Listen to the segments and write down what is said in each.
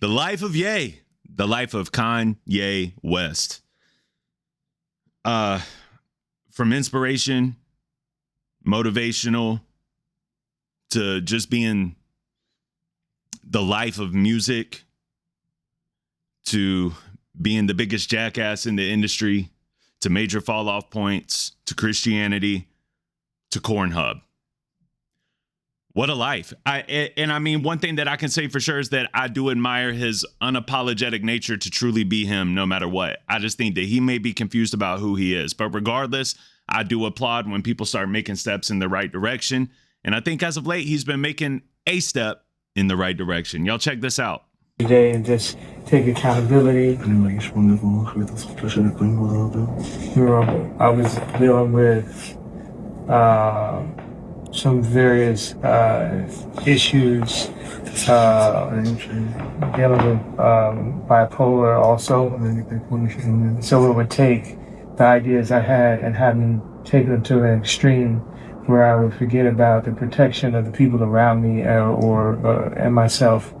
The life of Ye, the life of Kanye West. From inspiration, motivational, to just being the life of music, to being the biggest jackass in the industry, to major fall off points, to Christianity, to Cornhub. What a life. I mean, one thing that I can say for sure is that I do admire his unapologetic nature to truly be him no matter what. I just think that he may be confused about who he is. But regardless, I do applaud when people start making steps in the right direction. And I think as of late, he's been making a step in the right direction. Y'all check this out. Today and just take accountability. I was dealing with some various issues, dealing with bipolar also. So it would take the ideas I had and have me take them to an extreme where I would forget about the protection of the people around me and myself.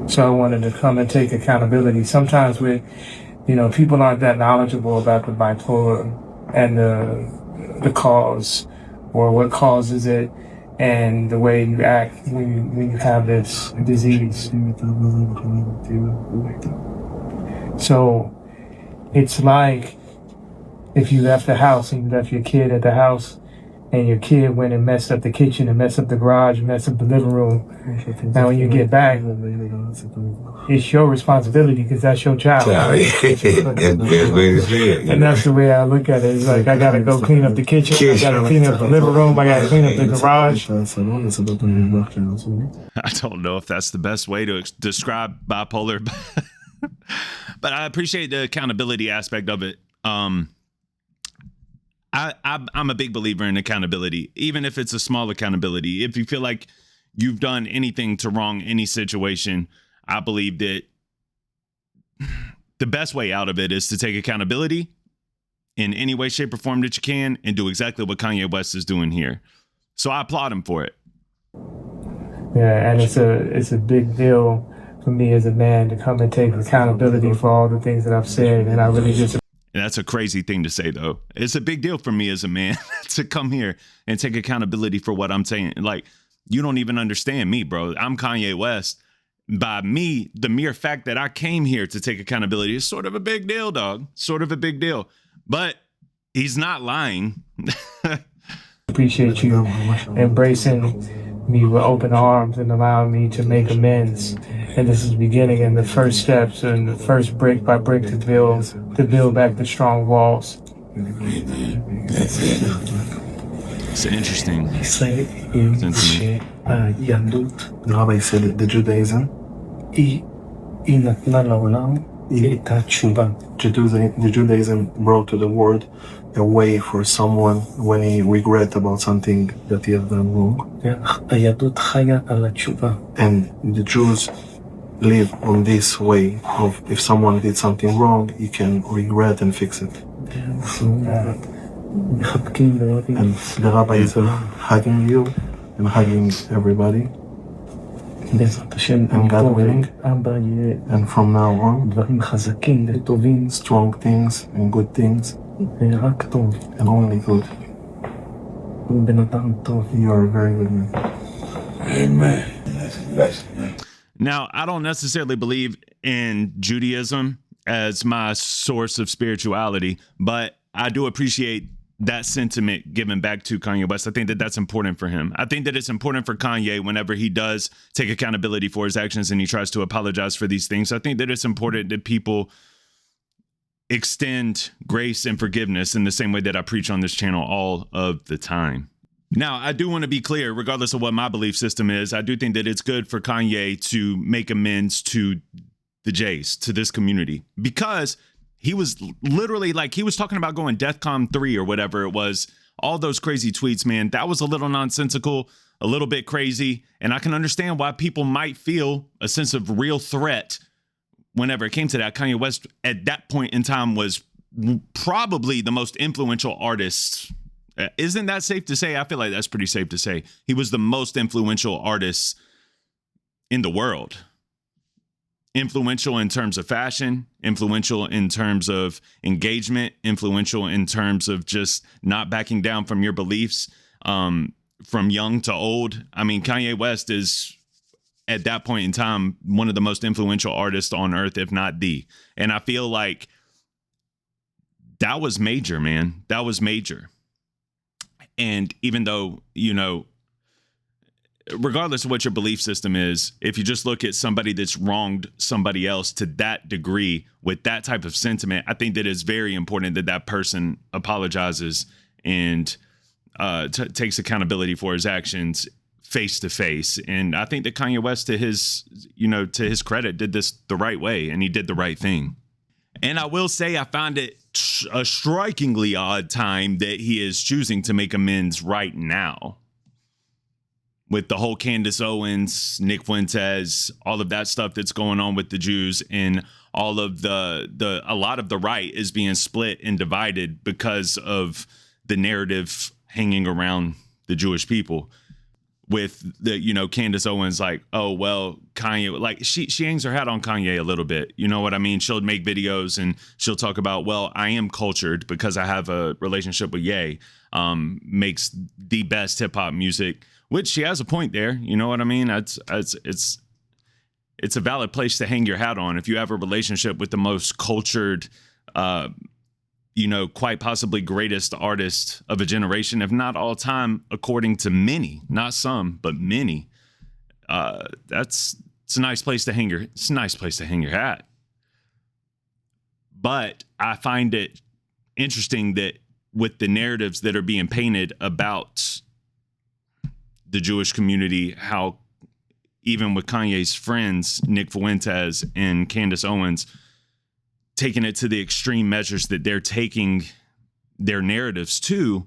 So I wanted to come and take accountability. Sometimes people aren't that knowledgeable about the bipolar and the cause or what causes it and the way you act when you have this disease. So it's like if you left the house and you left your kid at the house and your kid went and messed up the kitchen and messed up the garage, messed up the living room. Now when you get back, it's your responsibility because that's your child. And that's the way I look at it. It's like I gotta go clean up the kitchen, I gotta clean up the living room, I gotta clean up the garage. I don't know if that's the best way to describe bipolar, but I appreciate the accountability aspect of it. I'm a big believer in accountability, even if it's a small accountability. If you feel like you've done anything to wrong any situation, I believe that the best way out of it is to take accountability in any way, shape, or form that you can and do exactly what Kanye West is doing here. So I applaud him for it. Yeah, and it's a big deal for me as a man to come and take accountability for all the things that I've said, and I really just... And that's a crazy thing to say, though. It's a big deal for me as a man to come here and take accountability for what I'm saying. Like, you don't even understand me, bro. I'm Kanye West. By me, the mere fact that I came here to take accountability is sort of a big deal, dog. Sort of a big deal. But he's not lying. Appreciate you embracing me with open arms and allowing me to make amends. And this is the beginning and the first steps and the first brick by brick to build back the strong walls. It's interesting. The rabbi said the Judaism. The Judaism brought to the world a way for someone when he regret about something that he has done wrong. And the Jews live on this way of if someone did something wrong, he can regret and fix it. And the rabbi is hugging you and hugging everybody. And God willing, and from now on, strong things and good things, and only good. You are a very good man. Amen. Now, I don't necessarily believe in Judaism as my source of spirituality, but I do appreciate that sentiment given back to Kanye West. I think that that's important for him. I think that it's important for Kanye whenever he does take accountability for his actions and he tries to apologize for these things. I think that it's important that people extend grace and forgiveness in the same way that I preach on this channel all of the time. Now, I do want to be clear, regardless of what my belief system is, I do think that it's good for Kanye to make amends to the Jays, to this community, because he was literally like, he was talking about going DEFCON 3 or whatever it was. All those crazy tweets, man, that was a little nonsensical, a little bit crazy. And I can understand why people might feel a sense of real threat whenever it came to that. Kanye West at that point in time was probably the most influential artist Isn't that safe to say? I feel like that's pretty safe to say. He was the most influential artist in the world. Influential in terms of fashion, influential in terms of engagement, influential in terms of just not backing down from your beliefs, from young to old. I mean, Kanye West is, at that point in time, one of the most influential artists on earth, if not the. And I feel like that was major, man. That was major. And even though, you know, regardless of what your belief system is, if you just look at somebody that's wronged somebody else to that degree with that type of sentiment, I think that it's very important that that person apologizes and takes accountability for his actions face to face. And I think that Kanye West, to his credit, did this the right way, and he did the right thing. And I will say I found it a strikingly odd time that he is choosing to make amends right now. With the whole Candace Owens, Nick Fuentes, all of that stuff that's going on with the Jews, and all of a lot of the right is being split and divided because of the narrative hanging around the Jewish people. With the, you know, Candace Owens, like, oh, well, Kanye, like she hangs her hat on Kanye a little bit. You know what I mean? She'll make videos and she'll talk about, well, I am cultured because I have a relationship with Ye, makes the best hip hop music, which she has a point there. You know what I mean? It's a valid place to hang your hat on. If you have a relationship with the most cultured, you know, quite possibly greatest artist of a generation, if not all time, according to many, not some, but many. It's a nice place to hang your hat. But I find it interesting that with the narratives that are being painted about the Jewish community, how even with Kanye's friends, Nick Fuentes and Candace Owens, taking it to the extreme measures that they're taking their narratives to,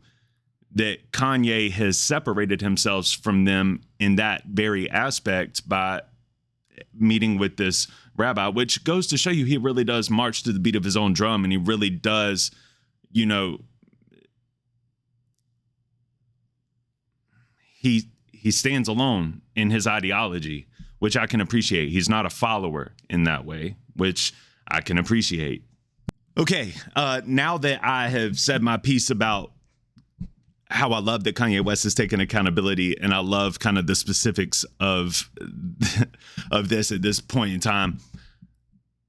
that Kanye has separated himself from them in that very aspect by meeting with this rabbi, which goes to show you he really does march to the beat of his own drum, and he really does, you know, he stands alone in his ideology, which I can appreciate. He's not a follower in that way, which I can appreciate. Okay, now that I have said my piece about how I love that Kanye West has taken accountability, and I love kind of the specifics of this at this point in time,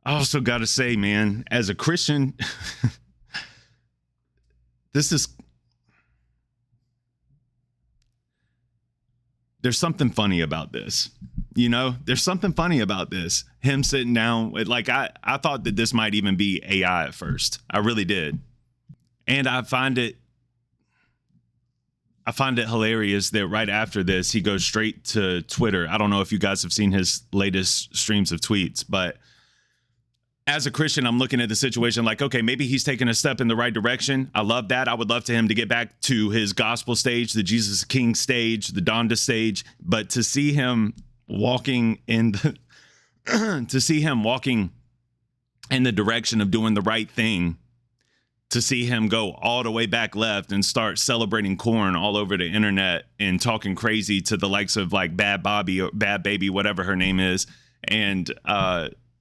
I also got to say, man, as a Christian, there's something funny about this. You know, there's something funny about this. Him sitting down, like I thought that this might even be AI at first. I really did. And I find it hilarious that right after this, he goes straight to Twitter. I don't know if you guys have seen his latest streams of tweets, but as a Christian, I'm looking at the situation like, okay, maybe he's taking a step in the right direction. I love that. I would love for him to get back to his gospel stage, the Jesus King stage, the Donda stage. But to see him walking in the direction of doing the right thing, to see him go all the way back left and start celebrating corn all over the internet and talking crazy to the likes of like Bad Bobby or Bad Baby, whatever her name is. And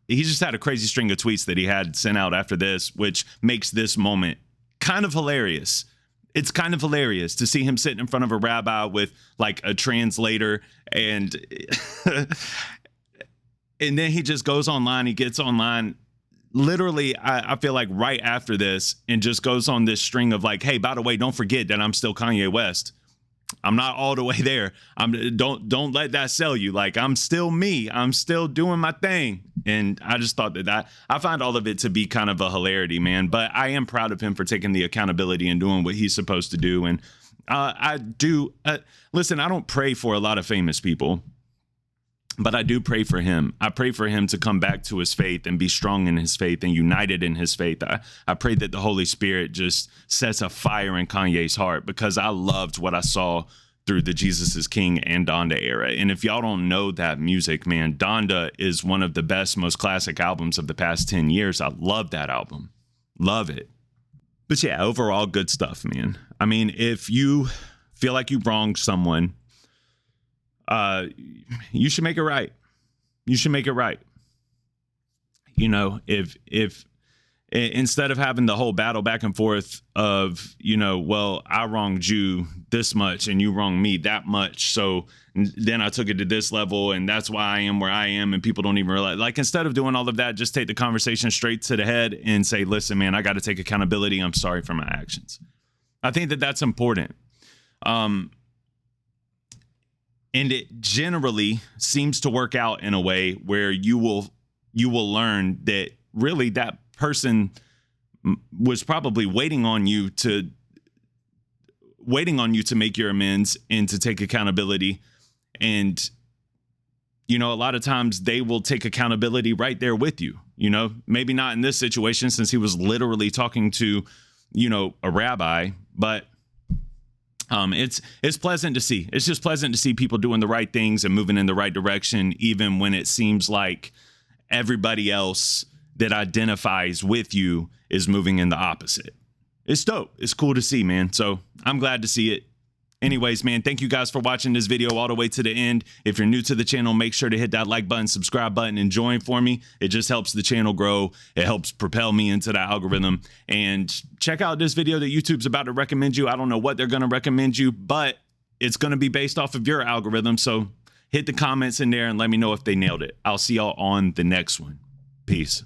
he just had a crazy string of tweets that he had sent out after this, which makes this moment kind of hilarious. It's kind of hilarious to see him sitting in front of a rabbi with like a translator, and and then he just goes online. He gets online literally, I feel like right after this, and just goes on this string of like, hey, by the way, don't forget that I'm still Kanye West. I'm not all the way there. Don't let that sell you. Like, I'm still me. I'm still doing my thing. And I just thought that I find all of it to be kind of a hilarity, man. But I am proud of him for taking the accountability and doing what he's supposed to do. And listen, I don't pray for a lot of famous people, but I do pray for him. I pray for him to come back to his faith and be strong in his faith and united in his faith. I pray that the Holy Spirit just sets a fire in Kanye's heart, because I loved what I saw through the Jesus is King and Donda era. And if y'all don't know that music, man, Donda is one of the best, most classic albums of the past 10 years. I love that album. Love it. But yeah, overall good stuff, man. I mean, if you feel like you wronged someone, you should make it right. You should make it right. You know, if instead of having the whole battle back and forth of, you know, well, I wronged you this much and you wronged me that much, so then I took it to this level and that's why I am where I am, and people don't even realize, like, instead of doing all of that, just take the conversation straight to the head and say, listen, man, I got to take accountability. I'm sorry for my actions. I think that that's important. And it generally seems to work out in a way where you will learn that really that person was probably waiting on you to make your amends and to take accountability. And, you know, a lot of times they will take accountability right there with you, you know, maybe not in this situation since he was literally talking to, you know, a rabbi, but it's pleasant to see. It's just pleasant to see people doing the right things and moving in the right direction, even when it seems like everybody else that identifies with you is moving in the opposite. It's dope. It's cool to see, man. So I'm glad to see it. Anyways, man, thank you guys for watching this video all the way to the end. If you're new to the channel, make sure to hit that like button, subscribe button, and join for me. It just helps the channel grow. It helps propel me into the algorithm. And check out this video that YouTube's about to recommend you. I don't know what they're going to recommend you, but it's going to be based off of your algorithm. So hit the comments in there and let me know if they nailed it. I'll see y'all on the next one. Peace.